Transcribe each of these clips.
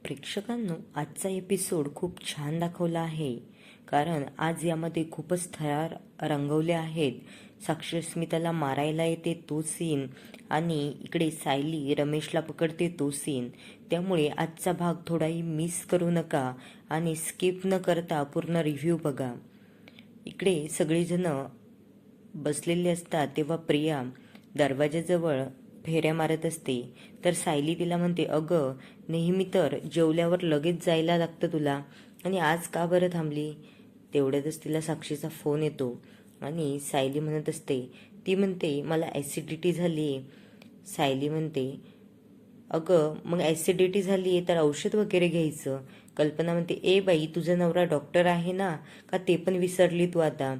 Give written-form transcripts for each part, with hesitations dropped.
प्रेक्षकांनो, आजचा एपिसोड खूप छान दाखवला आहे. कारण आज यामध्ये खूपच थरार रंगवले आहेत. साक्षी अस्मिताला मारायला येते तो सीन आणि इकडे सायली रमेशला पकडते तो सीन. त्यामुळे आजचा भाग थोडाही मिस करू नका आणि स्किप न करता पूर्ण रिव्ह्यू बघा. इकडे सगळेजण बसलेले असतात तेव्हा प्रिया दरवाजाजवळ फेऱ्या मारत असते. तर सायली तिला म्हणते, अगं नेहमी तर जेवल्यावर लगेच जायला लागतं तुला, आणि आज का बरं थांबली? तेवढ्यातच तिला साक्षीचा फोन येतो आणि सायली म्हणत असते, ती म्हणते मला ॲसिडिटी झाली आहे. सायली म्हणते, अगं मग ॲसिडिटी झाली आहे तर औषध वगैरे घ्यायचं. कल्पना म्हणते, ए बाई तुझा नवरा डॉक्टर आहे ना, का ते पण विसरली तू आता?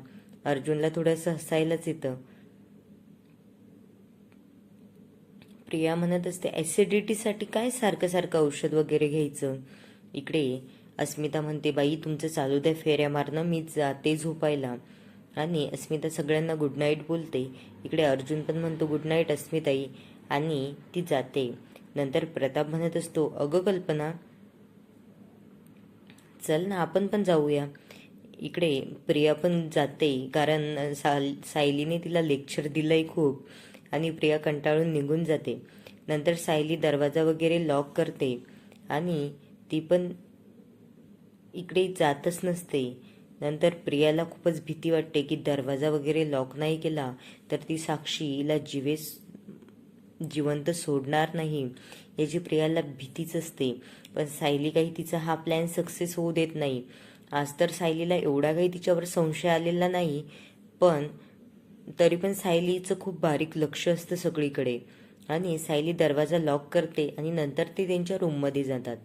अर्जुनला थोडंसं हसायलाच येतं. प्रिया म्हणत असते, ॲसिडिटीसाठी काय सारखं सारखं औषध वगैरे घ्यायचं? इकडे अस्मिता म्हणते, बाई तुमचं चालू द्या फेऱ्या मारणं, मी जाते झोपायला. आणि अस्मिता सगळ्यांना गुड नाईट बोलते. इकडे अर्जुन पण म्हणतो गुड नाईट अस्मिताई आणि ती जाते. नंतर प्रताप म्हणत असतो, अगं कल्पना चल ना आपण पण जाऊया. इकडे प्रिया पण जाते कारण सायलीने तिला लेक्चर दिलंय खूप, आणि प्रिया कंटाळून निघून जाते. नंतर सायली दरवाजा वगैरे लॉक करते आणि ती पण इकडे जातच नसते. नंतर प्रियाला खूपच भीती वाटते की दरवाजा वगैरे लॉक नाही केला तर ती साक्षीला जिवंत सोडणार नाही याची प्रियाला भीतीच असते. पण सायली काही तिचा हा प्लॅन सक्सेस होऊ देत नाही. आज तर सायलीला एवढा काही तिच्यावर संशय आलेला नाही, पण तरी पण सायलीचं खूप बारीक लक्ष असतं सगळीकडे. आणि सायली दरवाजा लॉक करते आणि नंतर ते त्यांच्या रूममध्ये जातात.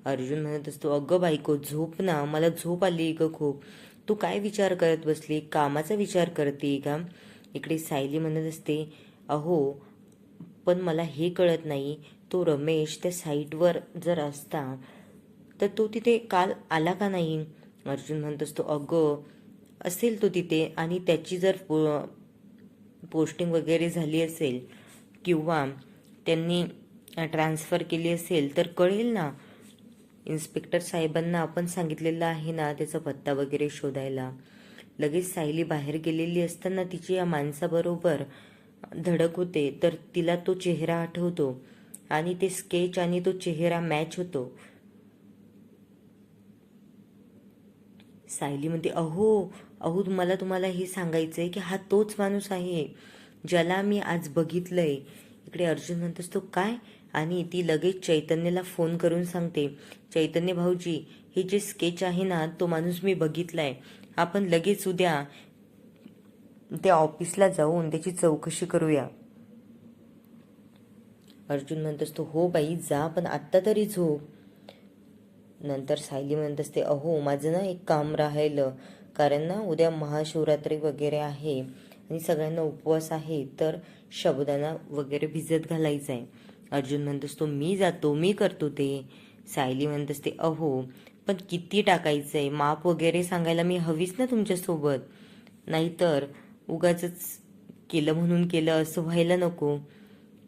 अर्जुन म्हणत असतो, अगं बायको झोप ना, मला झोप आली ग खूप. तू काय विचार करत बसली? कामाचा विचार करते का? इकडे सायली म्हणत असते, अहो पण मला हे कळत नाही, तो रमेश त्या साईटवर जर असता तर तो तिथे काल आला का नाही? अर्जुन म्हणत असतो, अगं असेल तो तिथे आणि त्याची जर पोस्टिंग वगैरे झाली असेल किंवा त्यांनी ट्रान्सफर केली असेल तर कळेल ना. इन्स्पेक्टर साहेबांना आपण सांगितलेलं आहे ना त्याचा पत्ता वगैरे शोधायला. लगेच सायली बाहेर गेलेली असताना तिची या माणसाबरोबर धडक होते तर तिला तो चेहरा आठवतो आणि ते स्केच आणि तो चेहरा मॅच होतो. सायली म्हणते, अहो अहो तुम्हाला हे सांगायचंय की हा तोच माणूस आहे ज्याला मी आज बघितलंय. इकडे अर्जुन म्हणत असतो, काय? आणि ती लगेच चैतन्यला फोन करून सांगते, चैतन्य भाऊजी हे जे स्केच आहे ना तो माणूस मी बघितलाय, आपण लगेच उद्या त्या ऑफिसला जाऊन त्याची चौकशी करूया. अर्जुन म्हणत असतो, हो बाई जा, पण आत्ता तरी झोप. नंतर सायली म्हणत असते, अहो माझं ना एक काम राहिलं, कारण ना उद्या महाशिवरात्री वगैरे आहे आणि सगळ्यांना उपवास आहे तर साबुदाणा वगैरे भिजत घालायचा आहे. अर्जुन म्हणत असतो, मी जातो, मी करतो ते. सायली म्हणत असते, अहो पण किती टाकायचं आहे, माप वगैरे सांगायला मी हवीच ना तुमच्यासोबत, नाहीतर उगाच केलं म्हणून केलं असं व्हायला नको.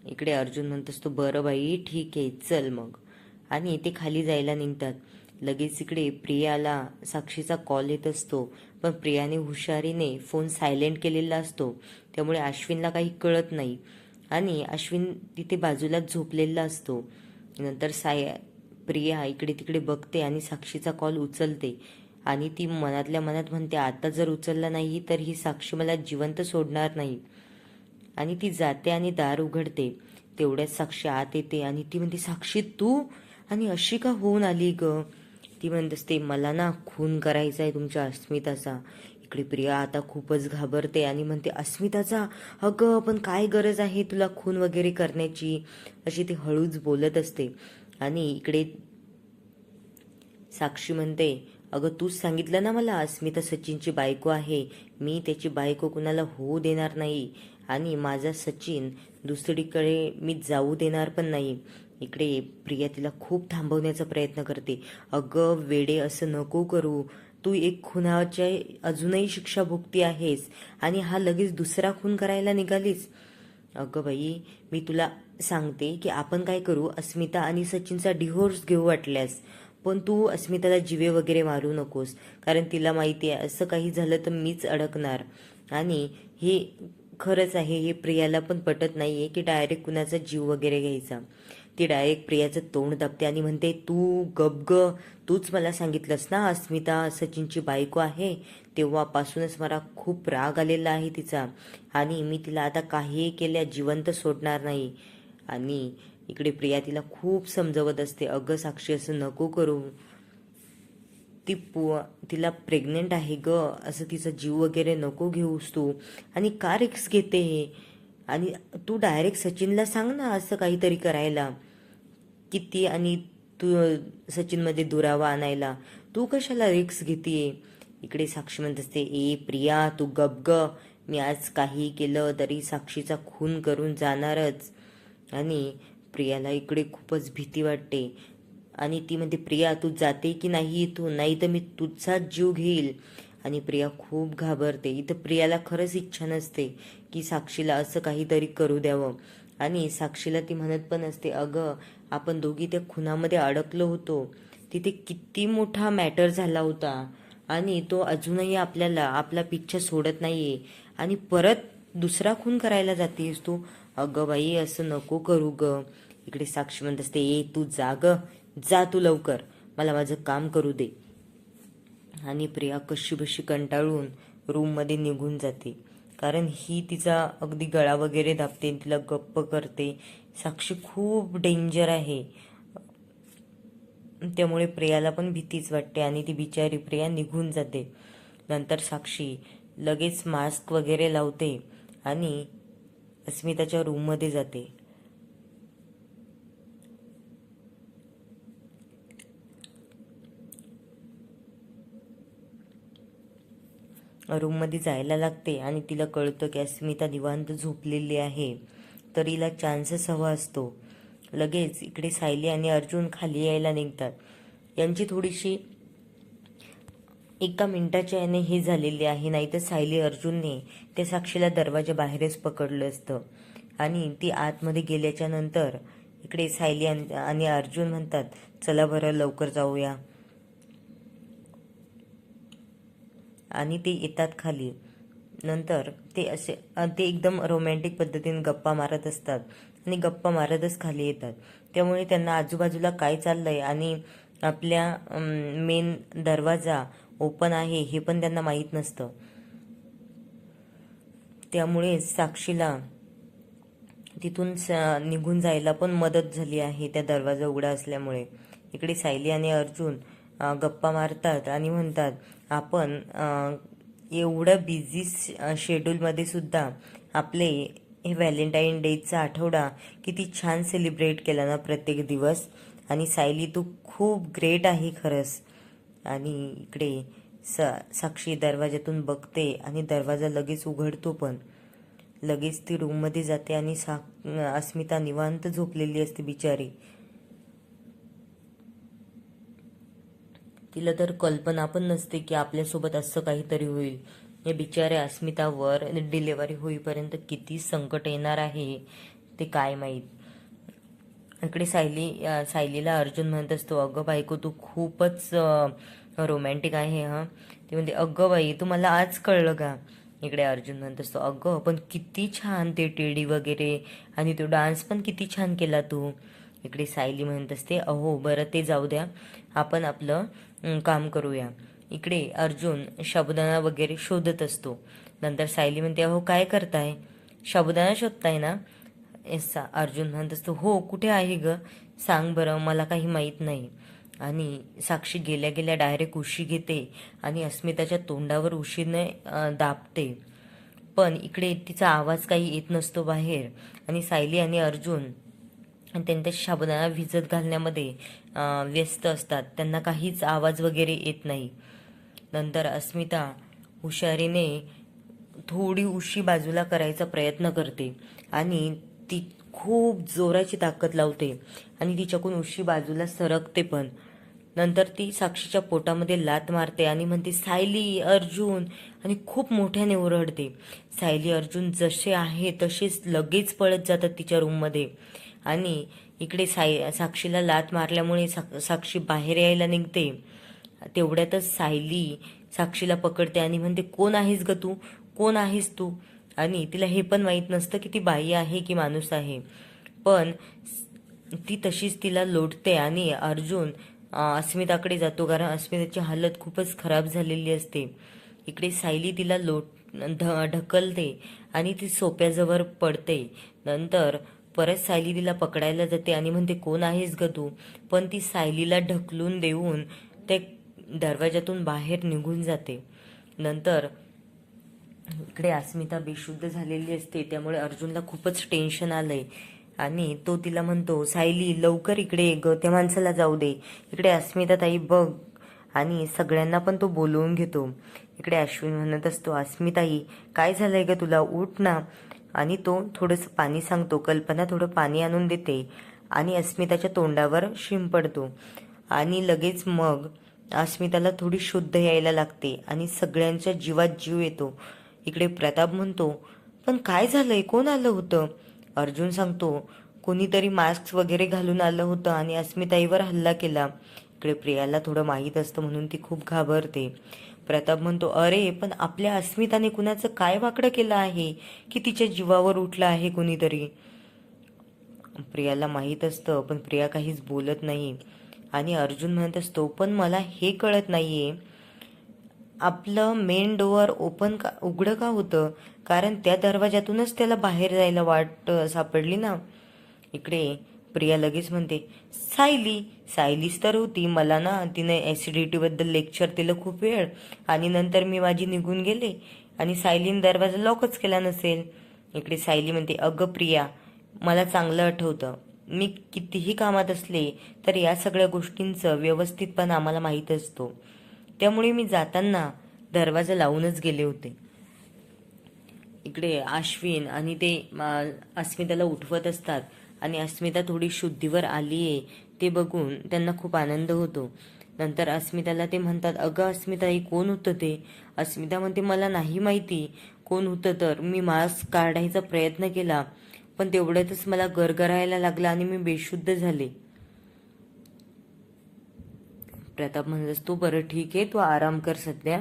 इकडे अर्जुन म्हणत असतो, बरं बाई ठीक आहे चल मग, आणि ते खाली जायला निघतात. लगेच इकडे प्रियाला साक्षीचा कॉल येत असतो, पण प्रियाने हुशारीने फोन सायलेंट केलेला असतो, त्यामुळे अश्विनला काही कळत नाही आणि अश्विन तिथे बाजूलाच झोपलेला असतो. नंतर प्रिया इकडे तिकडे बघते आणि साक्षीचा कॉल उचलते आणि ती मनातल्या मनात म्हणते, आता जर उचलला नाही तर ही साक्षी मला जिवंत सोडणार नाही. आणि ती जाते आणि दार उघडते. तेवढ्यात साक्षी आत येते आणि ती म्हणते, साक्षी तू? आणि अशी का होऊन आली ग? ती म्हणत असते, मला ना खून करायचा आहे तुमच्या अस्मिताचा. इकडे प्रिया आता खूपच घाबरते आणि म्हणते, अस्मिताचा? अगं पण काय गरज आहे तुला खून वगैरे करण्याची? अशी ती हळूच बोलत असते. आणि इकडे साक्षी म्हणते, अगं तूच सांगितलं ना मला अस्मिता सचिनची बायको आहे, मी त्याची बायको कुणाला होऊ देणार नाही आणि माझा सचिन दुसरीकडे मी जाऊ देणार पण नाही. इकडे प्रिया तिला खूप थांबवण्याचा प्रयत्न करते. अगं वेडे असं नको करू, तू एक खुनाच्या अजूनही शिक्षा भोगती आहेस आणि हा लगेच दुसरा खून करायला निघालीस. अगं बाई, मी तुला सांगते की आपण काय करू, अस्मिता आणि सचिनचा डिव्होर्स घेऊ वाटल्यास, पण तू अस्मिताला जीवे वगैरे मारू नकोस, कारण तिला माहिती आहे असं काही झालं तर मीच अडकणार. आणि हे खरंच आहे, हे प्रियाला पण पटत नाही आहे की डायरेक्ट कुणाचा जीव वगैरे घ्यायचा. ती डायरेक्ट प्रियाचं तोंड दाबते आणि म्हणते, तू गप ग, तूच मला सांगितलंस ना अस्मिता सचिनची बायको आहे. तेव्हापासूनच मला खूप राग आलेला आहे तिचा, आणि मी तिला आता काहीही केल्या जिवंत सोडणार नाही. आणि इकडे प्रिया तिला खूप समजवत असते, अगं साक्षी असं नको करू, ती तिला प्रेग्नेंट आहे ग, असं तिचा जीव वगैरे नको घेऊस तू, आणि का रिक्स घेते हे, आणि तू डायरेक्ट सचिनला सांग ना असं काहीतरी करायला किती, आणि तू सचिनमध्ये दुरावा आणायला तू कशाला रिक्स घेतीये. इकडे साक्षी म्हणत असते, ए प्रिया तू गप ग, मी आज काही केलं तरी साक्षीचा खून करून जाणारच. आणि प्रियाला इकडे खूपच भीती वाटते, आणि ती म्हणते, प्रिया तू जाते की नाही इथून, नाही तर मी तुझाच जीव घेईल. आणि प्रिया खूप घाबरते. इथं प्रियाला खरंच इच्छा नसते की साक्षीला असं काहीतरी करू द्यावं. आणि साक्षीला ती म्हणत पण असते, अगं आपण दोघी त्या खुनामध्ये अडकलो होतो, तिथे किती मोठा मॅटर झाला होता, आणि तो अजूनही आपला पिच्छा सोडत नाहीये, आणि परत दुसरा खून करायला जातेस तू. अगं बाई असं नको करू ग. इकडे साक्षी म्हणत असते, ए तू जा तू लवकर, मला माझं काम करू दे. आणि प्रिया कशी बशी कंटाळून रूममध्ये निघून जाते, कारण ही तिचा अगदी गळा वगैरे दाबते, तिला गप्प करते. साक्षी खूप डेंजर आहे, त्यामुळे प्रियाला पण भीतीच वाटते, आणि ती बिचारी प्रिया निघून जाते. नंतर साक्षी लगेच मास्क वगैरे लावते आणि अस्मिताच्या रूममध्ये जाते. रूममध्ये जायला लागते आणि तिला कळतं की अस्मिता निवांत झोपलेली आहे, तर हिला चान्सेस हवा असतो. लगेच इकडे सायली आणि अर्जुन खाली यायला निघतात. यांची थोडीशी एका मिनिटाच्या याने हे झालेली आहे, नाही तर सायली अर्जुनने त्या साक्षीला दरवाजा बाहेरच पकडलं असतं. आणि ती आतमध्ये गेल्याच्या नंतर इकडे सायली आणि अर्जुन म्हणतात, चला बरं लवकर जाऊया. आणि ते येतात खाली. नंतर ते एकदम रोमॅन्टिक पद्धतीने गप्पा मारत असतात, आणि गप्पा मारतच खाली येतात. त्यामुळे त्यांना आजूबाजूला काय चाललंय आणि आपल्या मेन दरवाजा ओपन आहे हे पण त्यांना माहीत नसतं. त्यामुळे साक्षीला तिथून निघून जायला पण मदत झाली आहे त्या दरवाजा उघडा असल्यामुळे. इकडे सायली आणि अर्जुन गप्पा मारतात आणि म्हणतात, आपण एवढं बिझी शेड्यूलमध्ये सुद्धा आपले हे व्हॅलेंटाईन डेचा आठवडा किती छान सेलिब्रेट केला ना प्रत्येक दिवस. आणि सायली तू खूप ग्रेट आहे खरंच. आणि इकडे साक्षी दरवाजातून बघते आणि दरवाजा लगेच उघडतो, पण लगेच ती रूममध्ये जाते आणि अस्मिता निवांत झोपलेली असते बिचारी. तिला तर कल्पना पण नसते की आपल्यासोबत असं काहीतरी होईल. या बिचाऱ्या अस्मितावर डिलेवरी होईपर्यंत किती संकट येणार आहे ते काय माहीत. इकडे सायलीला अर्जुन म्हणत असतो, अगं बायको तू खूपच रोमॅन्टिक आहे हां. ती म्हणते, अगं बाई तू मला आज कळलं का. इकडे अर्जुन म्हणत असतो, अगं पण किती छान ते टेडी वगैरे, आणि तो डान्स पण किती छान केला तू. इकडे सायली म्हणत असते, अहो बरं ते जाऊ द्या, आपण आपलं काम करूया. इकडे अर्जुन साबुदाणा वगैरे शोधत असतो. नंतर सायली म्हणते, अहो काय करताय, साबुदाणा शोधताय ना. अर्जुन म्हणत असतो, हो कुठे आहे ग, सांग बरं, मला काही माहीत नाही. आणि साक्षी गेल्या गेल्या डायरेक्ट उशी घेते आणि अस्मिताच्या तोंडावर उशीने दाबते. पण इकडे तिचा आवाज काही येत नसतो बाहेर, आणि सायली आणि अर्जुन त्यांच्या साबुदाणा भिजत घालण्यामध्ये व्यस्त असतात, त्यांना काहीच आवाज वगैरे येत नाही. नंतर अस्मिता हुशारीने थोडी उशी बाजूला करायचा प्रयत्न करते, आणि ती खूप जोराची ताकद लावते, आणि तिच्याकडून उशी बाजूला सरकते पण. नंतर ती साक्षीच्या पोटामध्ये लात मारते आणि म्हणते सायली, अर्जुन, आणि खूप मोठ्याने ओरडते. सायली अर्जुन जसे आहे तसेच लगेच पळत जातात तिच्या रूममध्ये. आणि इकडे साक्षीला लात मारल्यामुळे साक्षी बाहेर यायला निघते. तेवढ्यातच सायली साक्षीला पकडते आणि म्हणते कोण आहेस ग तू, कोण आहेस तू. आणि तिला हे पण माहीत नसतं की ती बाई आहे की माणूस आहे, पण ती तशीच तिला लोटते. आणि अर्जुन अस्मिताकडे जातो कारण अस्मिताची हालत खूपच खराब झालेली असते. इकडे सायली तिला ढकलते आणि ती सोप्याजवळ पडते. नंतर परत सायली तिला पकडायला जाते आणि म्हणते कोण आहेस ग तू, पण ती सायलीला ढकलून देऊन ते दरवाजातून बाहेर निघून जाते. नंतर इकडे अस्मिता बेशुद्ध झालेली असते, त्यामुळे अर्जुनला खूपच टेन्शन आलंय आणि तो तिला म्हणतो सायली लवकर इकडे ये ग, त्या माणसाला जाऊ दे. इकडे अस्मिता ताई बघ, आणि सगळ्यांना पण तो बोलवून घेतो. इकडे अश्विन म्हणत असतो अस्मिताई काय झालंय ग तुला, उठ ना. आणि तो थोडंसं पाणी सांगतो. कल्पना थोडं पाणी आणून देते आणि अस्मिताच्या तोंडावर शिंपडतो आणि लगेच मग अस्मिताला थोडी शुद्ध यायला लागते आणि सगळ्यांच्या जीवात जीव येतो. इकडे प्रताप म्हणतो पण काय झालंय, कोण आलं होतं. अर्जुन सांगतो कोणीतरी मास्क वगैरे घालून आलं होतं आणि अस्मिताईवर हल्ला केला. इकडे प्रियाला थोडं माहीत असतं म्हणून ती खूप घाबरते. प्रताप म्हणतो अरे पण आपल्या अस्मिताने कुणाचं काय वाकडं केलं आहे की तिच्या जीवावर उठलं आहे कोणीतरी. प्रियाला माहीत असतं पण प्रिया काहीच बोलत नाही. आणि अर्जुन म्हणत असतो पण मला हे कळत नाहीये आपलं मेन डोअर उघडं का होतं, कारण त्या दरवाजातूनच त्याला बाहेर जायला वाट सापडली ना. इकडे प्रिया लगेच म्हणते सायलीच तर होती, मला ना तिने ॲसिडिटीबद्दल लेक्चर दिलं खूप वेळ आणि नंतर मी माझी निघून गेले आणि सायलीने दरवाजा लॉकच केला नसेल. इकडे सायली म्हणते अगं प्रिया मला चांगलं आठवतं, मी कितीही कामात असले तर या सगळ्या गोष्टींचं व्यवस्थितपण आम्हाला माहीत असतो, त्यामुळे मी जाताना दरवाजा लावूनच गेले होते. इकडे अश्विन आणि ते अस्मिताला उठवत असतात आणि अस्मिता थोडी शुद्धीवर आलीये ते बघून त्यांना खूप आनंद होतो. नंतर अस्मिताला ते म्हणतात अगं अस्मिता ही कोण होतं ते. अस्मिता म्हणते मला नाही माहिती कोण होतं, तर मी मास्क काढायचा प्रयत्न केला पण तेवढ्यातच मला गरगरायला लागला आणि मी बेशुद्ध झाले. प्रताप म्हणत असतो बरं ठीक आहे तू आराम कर सध्या.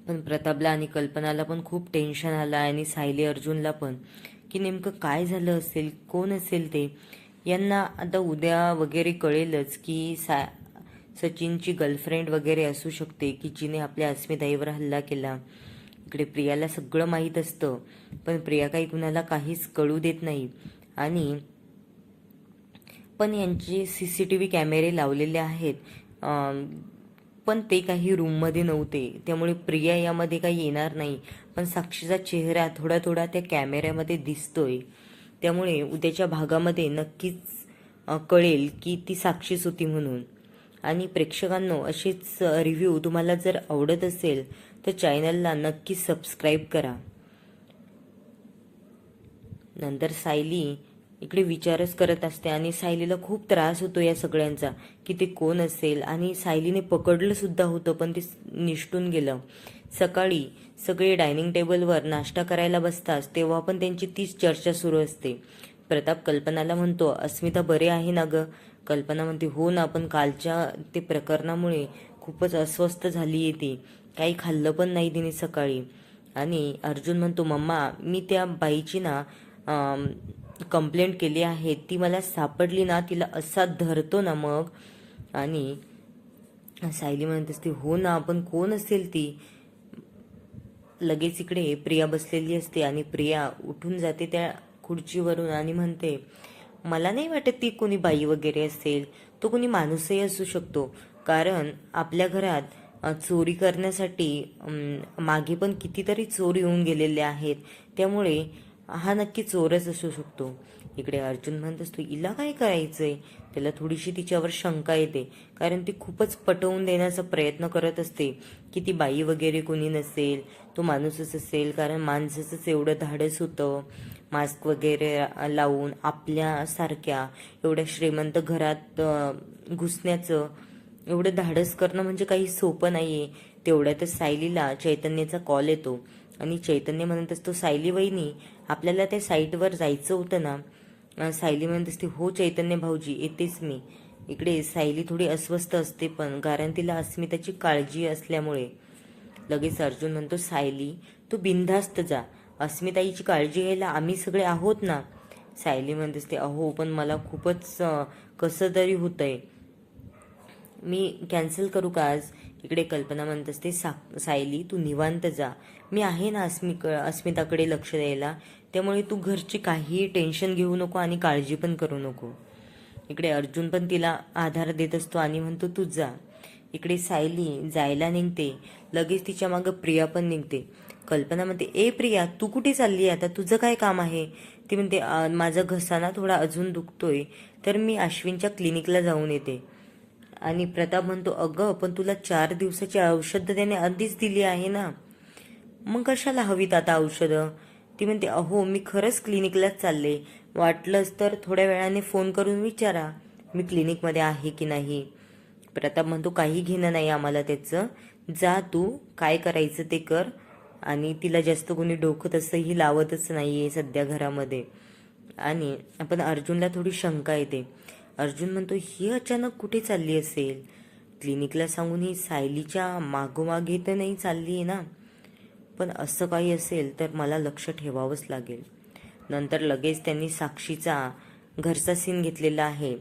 पण प्रतापला आणि कल्पनाला पण खूप टेन्शन आलं आणि सायली अर्जुनला पण की नेमकं काय झालं असेल, कोण असेल ते. यांना आता उद्या वगैरे कळेलच की सचिनची गर्लफ्रेंड वगैरे असू शकते की जिने आपल्या अस्मिताईवर हल्ला केला. इकडे प्रियाला सगळं माहीत असतं पण प्रिया काही कुणाला काहीच कळू देत नाही. आणि पण यांचे CCTV कॅमेरे लावलेले आहेत, पण ते काही रूममध्ये नव्हते, त्यामुळे प्रिया यामध्ये काही येणार नाही. पण साक्षीचा चेहरा थोडा थोडा त्या कॅमेऱ्यामध्ये दिसतोय, त्यामुळे उद्याच्या भागामध्ये नक्कीच कळेल की ती साक्षीच होती म्हणून. आणि प्रेक्षकांनो असेच रिव्ह्यू तुम्हाला जर आवडत असेल तर चॅनलला नक्की सबस्क्राईब करा. नंतर सायली इकडे विचारच करत असते आणि सायलीला खूप त्रास होतो या सगळ्यांचा की ते कोण असेल. आणि सायलीने पकडलं सुद्धा होतं पण ते निष्ठून गेलं. सकाळी सगळे डायनिंग टेबलवर नाश्ता करायला बसतात तेव्हा पण त्यांची तीच चर्चा सुरू असते. प्रताप कल्पनाला म्हणतो अस्मिता बरे आहे ना ग. कल्पना म्हणते हो ना, पण कालच्या ते प्रकरणामुळे खूपच अस्वस्थ झाली आहे ती, काही खाल्लं पण नाही तिने सकाळी. आणि अर्जुन म्हणतो मम्मा मी त्या बाईची ना कंप्लेंट केली आहे, ती मला सापडली ना तिला असा धरतो ना मग. आणि सायली म्हणत असते हो ना, पण कोण असेल ती. लगेच इकडे प्रिया बसलेली असते आणि प्रिया उठून जाते त्या खुर्चीवरून आणि म्हणते मला नाही वाटत ती कोणी बाई वगैरे असेल, तो कोणी माणूसही असू शकतो, कारण आपल्या घरात चोरी करण्यासाठी मागे पण कितीतरी चोर येऊन गेलेले आहेत, त्यामुळे हा नक्की चोरच असू शकतो. इकडे अर्जुन म्हणत असतो हिला काय करायचंय. त्याला थोडीशी तिच्यावर शंका येते कारण ती खूपच पटवून देण्याचा प्रयत्न करत असते की ती बाई वगैरे कोणी नसेल, तो माणूसच असेल, कारण माणसाचंच एवढं धाडस होतं, मास्क वगैरे लावून आपल्यासारख्या एवढ्या श्रीमंत घरात घुसण्याचं एवढं धाडस करणं म्हणजे काही सोपं नाहीये. तेवढ्यातच सायलीला चैतन्याचा कॉल येतो आणि चैतन्य म्हणत असतो, सायली वहिनी आपल्याला त्या साईटवर जायचं होतं ना. सायली म्हणत असते, हो चैतन्य भाऊजी येतेच मी. इकडे सायली थोडी अस्वस्थ असते पण, कारण तिला अस्मिताची काळजी असल्यामुळे. लगेच अर्जुन म्हणतो, सायली तू बिनधास्त जा, अस्मिताईची काळजी घ्यायला आम्ही सगळे आहोत ना. सायली म्हणत असते, अहो पण मला खूपच कसं तरी होतंय, मी कॅन्सल करू का आज. इकडे कल्पना म्हणत असते, सायली तू निवांत जा, मी आहे ना अस्मिताकडे लक्ष द्यायला, त्यामुळे तू घरची काहीही टेन्शन घेऊ नको आणि काळजी पण करू नको. इकडे अर्जुन पण तिला आधार देत असतो आणि म्हणतो, तू जा. इकडे सायली जायला निघते, लगेच तिच्या मागं प्रिया पण निघते. कल्पना म्हणते, ए प्रिया तू कुठे चालली आता, तुझं काय काम आहे. ती म्हणते, माझा घसा ना थोडा अजून दुखतोय, तर मी अश्विनच्या क्लिनिकला जाऊन येते. आणि प्रताप म्हणतो, अगं पण तुला 4 दिवसाची औषधं त्याने आधीच दिली आहे ना, मग कशाला हवीत आता औषधं. ती म्हणते, अहो मी खरंच क्लिनिकलाच चालले, वाटलंच तर थोड्या वेळाने फोन करून विचारा मी क्लिनिकमध्ये आहे की नाही. प्रताप म्हणतो, काही घेणं नाही आम्हाला त्याचं, जा तू काय करायचं ते कर. आणि तिला जास्त कोणी डोकं तसंही लावतच नाहीये सध्या घरामध्ये. आणि आपण अर्जुनला थोडी शंका येते. अर्जुन म्हणतो, ही अचानक कुठे चालली असेल, क्लिनिकला सांगून ही सायलीच्या मागोमागे तर नाही चालली आहे ना. पण असं काही असेल तर मला लक्ष ठेवावंच लागेल. नंतर लगेच त्यांनी साक्षीचा घरचा सीन घेतलेला आहे.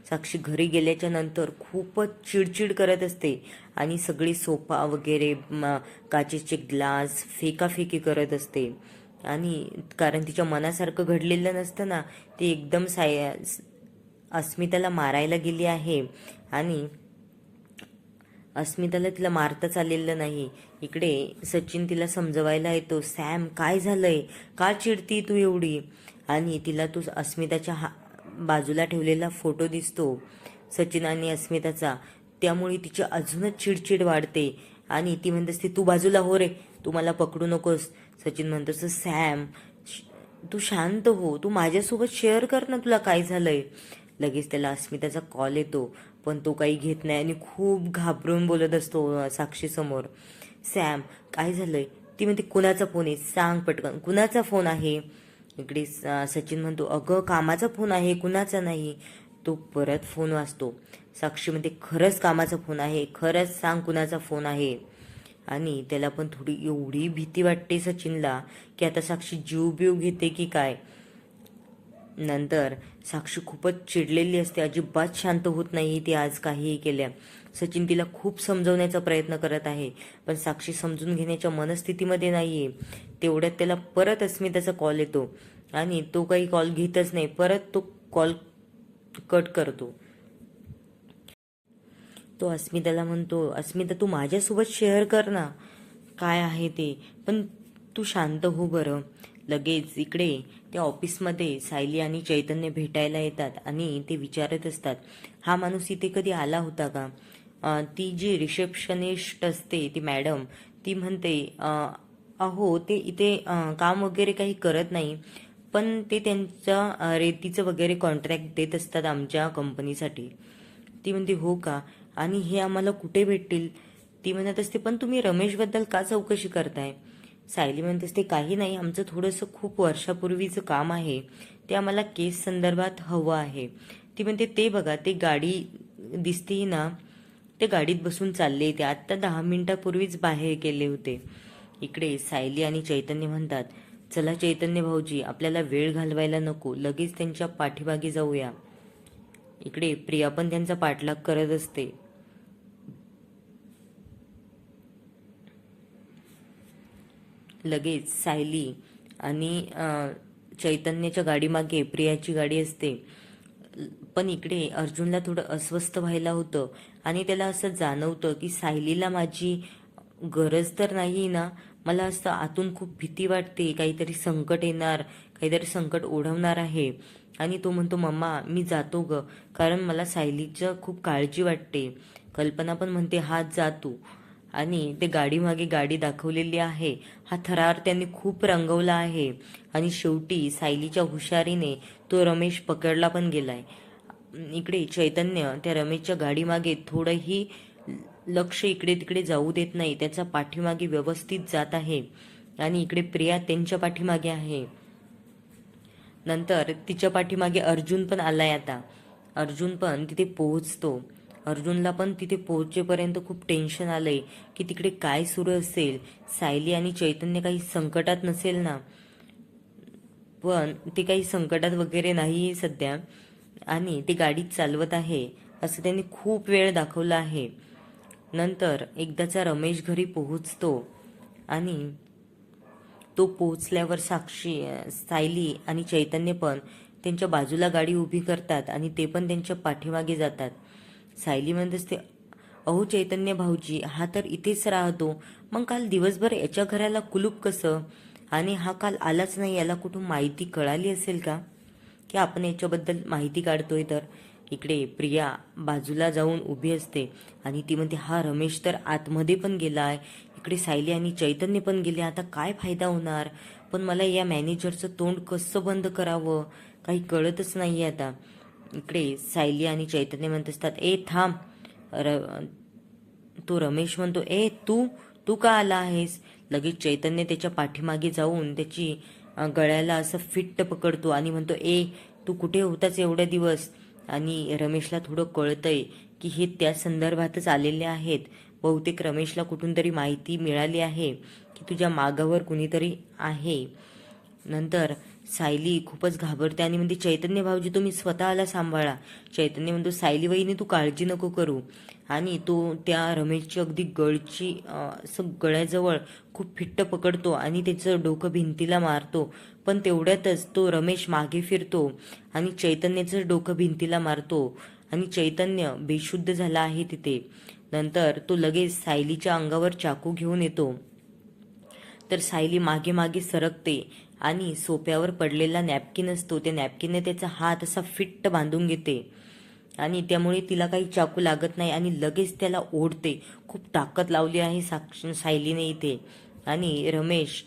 साक्षी घरी गेल्याच्या नंतर खूपच चिडचिड करत असते आणि सगळी सोफा वगैरे काचेचे ग्लास फेकाफेकी करत असते. आणि कारण तिच्या मनासारखं घडलेलं नसतं ना, ती एकदम अस्मिताला मारायला गेली आहे आणि अस्मिताला तिला मारताच आलेलं नाही. इकडे सचिन तिला समजवायला येतो, सॅम काय झालंय, का चिडती तू एवढी. आणि तिला तू अस्मिताच्या बाजूला ठेवलेला फोटो दिसतो सचिन आणि अस्मिताचा, त्यामुळे तिची अजूनच चिडचिड वाढते आणि ती म्हणत असते, तू बाजूला हो रे, तू मला पकडू नकोस. सचिन म्हणतो, सॅम तू शांत हो, तू माझ्यासोबत शेअर कर ना तुला काय झालंय. लगेच त्याला अस्मिताचा कॉल येतो पण तो काही घेत नाही आणि खूप घाबरून बोलत असतो साक्षी समोर, सॅम काय झालंय. ती म्हणते, कुणाचा फोन आहे सांग पटकन, कुणाचा फोन आहे. इकडे सचिन म्हणतो, अगं कामाचा फोन आहे, कुणाचा नाही. तो परत फोन वाजतो. साक्षी म्हणते, खरंच कामाचा फोन आहे, खरंच सांग कुणाचा फोन आहे. आणि त्याला पण थोडी एवढी भीती वाटते सचिनला की आता साक्षी जीव बिव घेते की काय. नंतर साक्षी खूपच चिडलेली असते, अजिबात शांत होत नाही ती आज काहीही केल्या. सचिन तिला खूप समजवण्याचा प्रयत्न करत आहे पण साक्षी समजून घेण्याच्या मनस्थितीमध्ये नाहीये. तेवढ्यात त्याला परत अस्मिताचा कॉल येतो आणि तो काही कॉल घेतच नाही, परत तो कॉल कट करतो. तो अस्मिताला म्हणतो, अस्मिता तू माझ्यासोबत शेअर कर ना काय आहे ते, पण तू शांत हो बरं. लगेच इकडे त्या ऑफिसमध्ये सायली आणि चैतन्य भेटायला येतात आणि ते विचारत असतात, हा माणूस इथे कधी आला होता का. ती जी रिसेप्शनिस्ट असते ती मॅडम, ती म्हणते, अहो ते इथे काम वगैरे काही करत नाही, पण ते त्यांच्या रेतीचं वगैरे कॉन्ट्रॅक्ट देत असतात आमच्या कंपनीसाठी. ती म्हणते, हो का, आणि हे आम्हाला कुठे भेटतील. ती म्हणत असते, पण तुम्ही रमेशबद्दल का चौकशी करताय. सायली म्हणत असते, काही नाही, आमचं थोडंसं खूप वर्षापूर्वीचं काम आहे, ते आम्हाला केस संदर्भात हवं आहे. ती म्हणते, ते बघा ते गाडी दिसते ना, ते गाडीत बसून चालले, ते आत्ता 10 मिनिटापूर्वीच बाहेर गेले होते. इकडे सायली आणि चैतन्य म्हणतात, चला चैतन्य भाऊजी आपल्याला वेळ घालवायला नको, लगेच त्यांच्या पाठीमागे जाऊया. इकडे प्रिया पण त्यांचा पाठलाग करत असते. लगेच सायली आणि चैतन्याच्या गाडीमागे प्रियाची गाडी असते. पण इकडे अर्जुनला थोडं अस्वस्थ व्हायला होतं आणि त्याला असं जाणवतं की सायलीला माझी गरज तर नाही ना. मला असं आतून खूप भीती वाटते, काहीतरी संकट येणार, काहीतरी संकट ओढवणार आहे. आणि तो म्हणतो, मम्मा मी जातो ग, कारण मला सायलीचं खूप काळजी वाटते. कल्पना पण म्हणते, हा जा तू. आणि ते गाडीमागे गाडी दाखवलेली आहे. हा थरार त्यांनी खूप रंगवला आहे. आणि शेवटी सायलीच्या हुशारीने तो रमेश पकडला पण गेलाय. इकडे चैतन्य त्या रमेशच्या गाडीमागे थोडंही लक्ष इकडे तिकडे जाऊ देत नाही. त्याचा पाठीमागे व्यवस्थित जात आहे. आणि इकडे प्रिया त्यांच्या पाठीमागे आहे. नंतर तिच्या पाठीमागे अर्जुन पण आलाय आता. अर्जुन पण तिथे पोहोचतो. अर्जुनला पण तिथे पोहोचेपर्यंत खूप टेन्शन आलंय की तिकडे काय सुरू असेल. सायली आणि चैतन्य काही संकटात नसेल ना. पण ते काही संकटात वगैरे नाही सध्या. आणि ते गाडी चालवत आहे असं त्यांनी खूप वेळ दाखवलं आहे. नंतर एकदाचा रमेश घरी पोहोचतो आणि तो पोहोचल्यावर सायली आणि चैतन्य पण त्यांच्या बाजूला गाडी उभी करतात आणि ते पण त्यांच्या पाठीमागे जातात. सायली म्हणत असते, अहो चैतन्य भाऊजी, हा तर इथेच राहतो, मग काल दिवसभर याच्या घराला कुलूप कसं? आणि हा काल आलाच नाही, याला कुठून माहिती कळाली असेल का की आपण याच्याबद्दल माहिती काढतोय तर? इकडे प्रिया बाजूला जाऊन उभी असते आणि ती म्हणते, हा रमेश तर आतमध्ये पण गेलाय. इकडे सायली आणि चैतन्य पण गेले. आता काय फायदा होणार? पण मला या मॅनेजरचं तोंड कसं बंद करावं काही कळतच नाही आता. इकडे सायली आणि चैतन्य म्हणत असतात, ए थांब. तो रमेश म्हणतो, ए तू तू का आला आहेस? लगेच चैतन्य त्याच्या पाठीमागे जाऊन त्याची गळ्याला असं फिट्ट पकडतो आणि म्हणतो, ए तू कुठे होताच एवढ्या दिवस? आणि रमेशला थोडं कळतंय की हे त्या संदर्भातच आलेले आहेत. बहुतेक रमेशला कुठून तरी माहिती मिळाली आहे की तुझ्या मागावर कुणीतरी आहे. नंतर सायली खूपच घाबरते आणि म्हणते, चैतन्य भाऊजी तुम्ही स्वतःला सांभाळा. चैतन्य म्हणतो, सायली वहिनी तू काळजी नको करू. आणि तो त्या रमेशची अगदी असं गळ्याजवळ खूप फिट्ट पकडतो आणि त्याचं डोकं भिंतीला मारतो. पण तेवढ्यातच तो रमेश मागे फिरतो आणि चैतन्याचं डोकं भिंतीला मारतो आणि चैतन्य बेशुद्ध झाला आहे तिथे. नंतर तो लगेच सायलीच्या अंगावर चाकू घेऊन येतो. तर सायली मागे मागे सरकते आणि सोप्यावर पडलेला नॅपकिन असतो त्या नॅपकिनने त्याचा हात असा फिट्ट बांधून घेते आणि त्यामुळे तिला काही चाकू लागत नाही आणि लगेच त्याला ओढते. खूप ताकद लावली आहे सायलीने इथे. आणि रमेश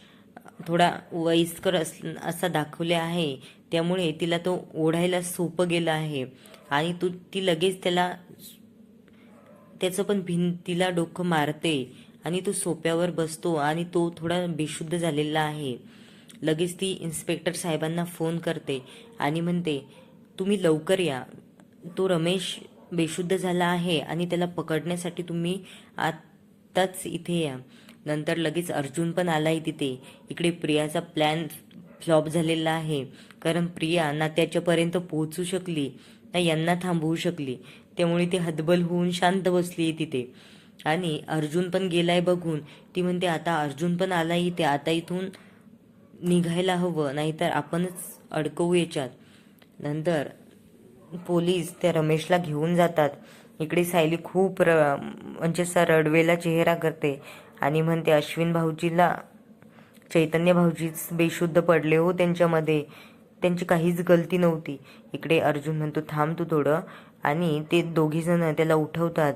थोडा वयस्कर असा दाखवले आहे त्यामुळे तिला तो ओढायला सोपं गेलं आहे. आणि ती लगेच त्याचं पण भिंतीला डोकं मारते आणि तो सोप्यावर बसतो आणि तो थोडा बेशुद्ध झालेला आहे. लगेच ती इन्स्पेक्टर साहेबांना फोन करते आणि म्हणते, तुम्ही लवकर या, तो रमेश बेशुद्ध झाला आहे आणि त्याला पकडण्यासाठी तुम्ही आत्ताच इथे या. नंतर लगेच अर्जुन पण आलाय तिथे. इकडे प्रियाचा प्लॅन फ्लॉप झालेला आहे कारण प्रिया ना त्याच्यापर्यंत पोहोचू शकली ना यांना थांबवू शकली. त्यामुळे ती हतबल होऊन शांत बसली तिथे. आणि अर्जुन पण गेलाय बघून ती म्हणते, आता अर्जुन पण आलाय इथे, आता इथून निघायला हवं, नाहीतर आपणच अडकवू याच्यात. नंतर पोलीस त्या रमेशला घेऊन जातात. इकडे सायली खूप म्हणजे असा रडवेला चेहरा करते आणि म्हणते, अश्विन भाऊजीला चैतन्य भाऊजीच बेशुद्ध पडले हो त्यांच्यामध्ये, त्यांची काहीच गलती नव्हती. इकडे अर्जुन म्हणतो, थांब तू थोडं. आणि ते दोघीजण त्याला उठवतात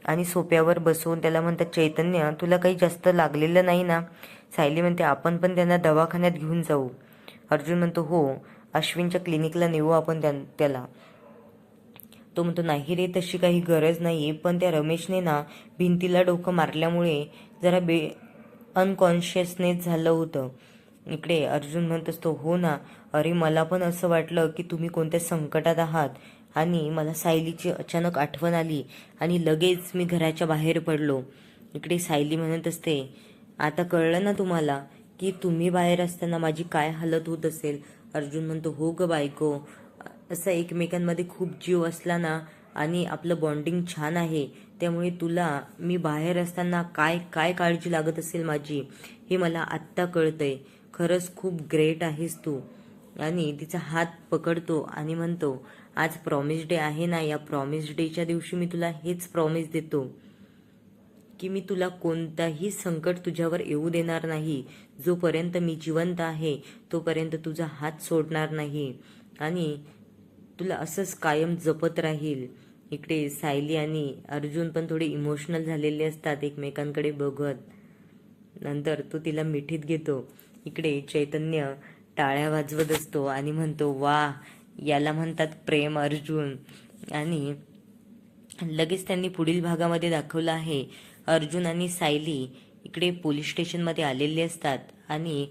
आणि सोप्यावर बसवून त्याला म्हणतात, चैतन्य तुला काही जास्त लागलेलं नाही ना? सायली म्हणते, आपण पण त्यांना दवाखान्यात घेऊन जाऊ. अर्जुन म्हणतो, हो अश्विनच्या क्लिनिकला नेऊ आपण त्याला. तो म्हणतो, नाही रे तशी काही गरज नाही, पण त्या रमेशने ना भिंतीला डोकं मारल्यामुळे जरा अनकॉन्शियसनेस झालं होतं. इकडे अर्जुन म्हणत असतो, हो ना, अरे मला पण असं वाटलं की तुम्ही कोणत्या संकटात आहात आणि मला सायलीची अचानक आठवण आली आणि लगेच मी घराच्या बाहेर पडलो. इकडे सायली म्हणत असते, आता कळलं ना तुम्हाला की तुम्ही बाहेर असताना माझी काय हालत होत असेल? अर्जुन म्हणतो, हो ग बायको, असं एकमेकांमध्ये खूप जीव असला ना आणि आपलं बॉन्डिंग छान आहे त्यामुळे तुला मी बाहेर असताना काय काय काळजी लागत असेल माझी हे मला आत्ता कळतंय. खरंच खूप ग्रेट आहेस तू. आणि तिचा हात पकडतो आणि म्हणतो, आज प्रॉमिस डे आहे ना, या प्रॉमिस डेच्या दिवशी मी तुला हेच प्रॉमिस देतो की मी तुला कोणताही संकट तुझ्यावर येऊ देणार नाही. जोपर्यंत मी जिवंत आहे तोपर्यंत तुझा हात सोडणार नाही आणि तुला असंच कायम जपत राहील. इकडे सायली आणि अर्जुन पण थोडे इमोशनल झालेले असतात एकमेकांकडे बघत. नंतर तो तिला मिठीत घेतो. इकडे चैतन्य टाळ्या वाजवत असतो आणि म्हणतो, वा, याला म्हणतात प्रेम अर्जुन. आणि लगेच त्यांनी पुढील भागामध्ये दाखवलं आहे, अर्जुन आणि सायली इकडे पोलीस स्टेशनमध्ये आलेले असतात आणि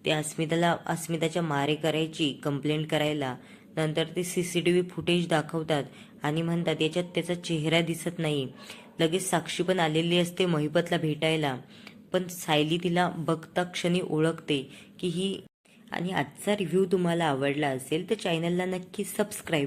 ते अस्मिताच्या मारेकऱ्याची कंप्लेंट करायला. नंतर ते CCTV फुटेज दाखवतात आणि म्हणतात याच्यात त्याचा चेहरा दिसत नाही. लगेच साक्षी पण आलेली असते महिपतला भेटायला, पण सायली तिला बघता क्षणी ओळखते की ही. आणि आजचा रिव्ह्यू तुम्हाला आवडला असेल तर चॅनलला नक्की सबस्क्राईब